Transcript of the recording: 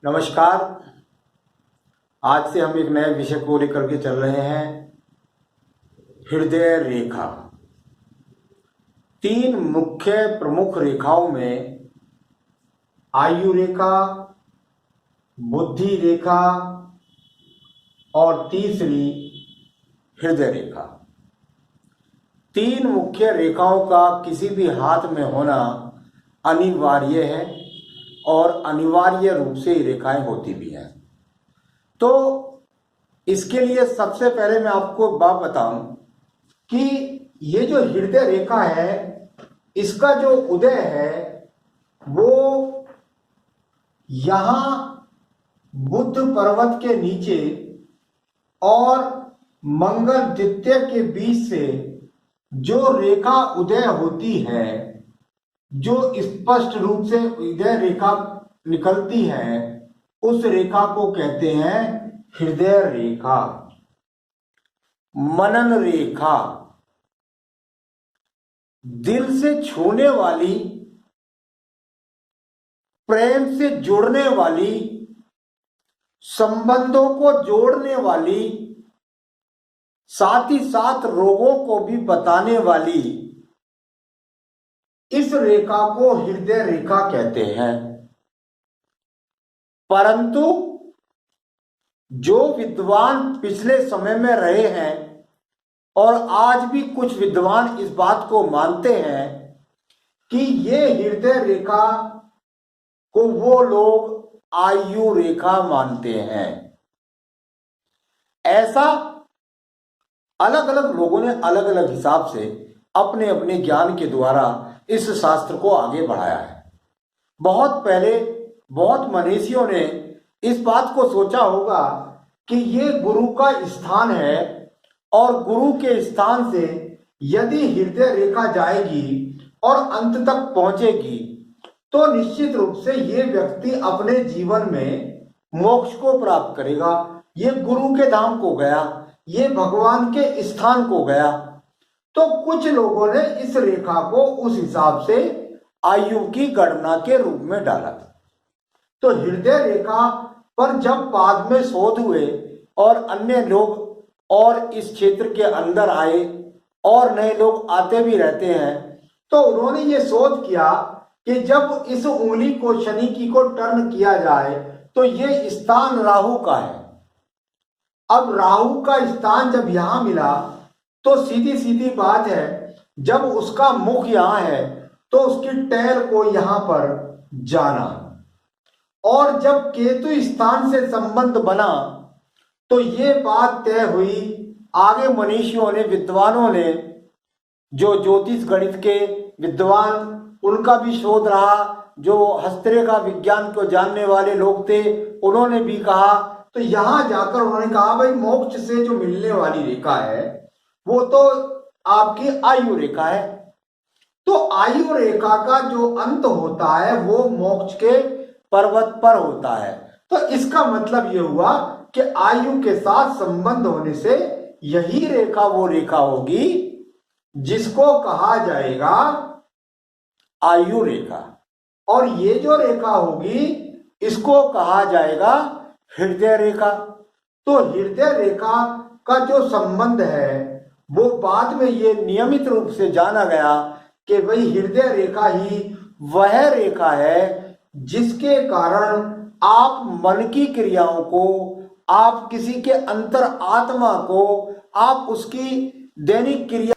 नमस्कार। आज से हम एक नए विषय को लेकर के चल रहे हैं, हृदय रेखा। तीन मुख्य प्रमुख रेखाओं में आयु रेखा, बुद्धि रेखा और तीसरी हृदय रेखा। तीन मुख्य रेखाओं का किसी भी हाथ में होना अनिवार्य है और अनिवार्य रूप से ये रेखाएं होती भी हैं। तो इसके लिए सबसे पहले मैं आपको बात बताऊं कि ये जो हृदय रेखा है, इसका जो उदय है वो यहां बुद्ध पर्वत के नीचे और मंगल द्वितीय के बीच से जो रेखा उदय होती है, जो स्पष्ट रूप से उदय रेखा निकलती है, उस रेखा को कहते हैं हृदय रेखा, मनन रेखा। दिल से छूने वाली, प्रेम से जुड़ने वाली, संबंधों को जोड़ने वाली, साथ ही साथ रोगों को भी बताने वाली इस रेखा को हृदय रेखा कहते हैं। परंतु जो विद्वान पिछले समय में रहे हैं और आज भी कुछ विद्वान इस बात को मानते हैं कि ये हृदय रेखा को वो लोग आयु रेखा मानते हैं। ऐसा अलग अलग लोगों ने अलग अलग हिसाब से अपने अपने ज्ञान के द्वारा इस शास्त्र को आगे बढ़ाया है। बहुत पहले बहुत मनीषियों ने इस बात को सोचा होगा कि ये गुरु का स्थान है और गुरु के स्थान से यदि हृदय रेखा जाएगी और अंत तक पहुंचेगी तो निश्चित रूप से ये व्यक्ति अपने जीवन में मोक्ष को प्राप्त करेगा। ये गुरु के धाम को गया, ये भगवान के स्थान को गया। तो कुछ लोगों ने इस रेखा को उस हिसाब से आयु की गणना के रूप में डाला। तो हृदय रेखा पर जब बाद में शोध हुए और अन्य लोग और इस क्षेत्र के अंदर आए और नए लोग आते भी रहते हैं, तो उन्होंने ये शोध किया कि जब इस उंगली को शनि की को टर्न किया जाए तो ये स्थान राहु का है। अब राहु का स्थान जब यहां मिला तो सीधी सीधी बात है, जब उसका मुख यहां है तो उसकी टैल को यहां पर जाना, और जब केतु स्थान से संबंध बना तो ये बात तय हुई। आगे मनीषियों ने, विद्वानों ने, जो ज्योतिष गणित के विद्वान, उनका भी शोध रहा, जो हस्तरेखा विज्ञान को जानने वाले लोग थे उन्होंने भी कहा। तो यहां जाकर उन्होंने कहा भाई मोक्ष से जो मिलने वाली रेखा है वो तो आपकी आयु रेखा है। तो आयु रेखा का जो अंत होता है वो मोक्ष के पर्वत पर होता है। तो इसका मतलब ये हुआ कि आयु के साथ संबंध होने से यही रेखा वो रेखा होगी जिसको कहा जाएगा आयु रेखा, और ये जो रेखा होगी इसको कहा जाएगा हृदय रेखा। तो हृदय रेखा का जो संबंध है वो बाद में ये नियमित रूप से जाना गया कि भाई हृदय रेखा ही वह रेखा है जिसके कारण आप मन की क्रियाओं को, आप किसी के अंतर आत्मा को, आप उसकी दैनिक क्रिया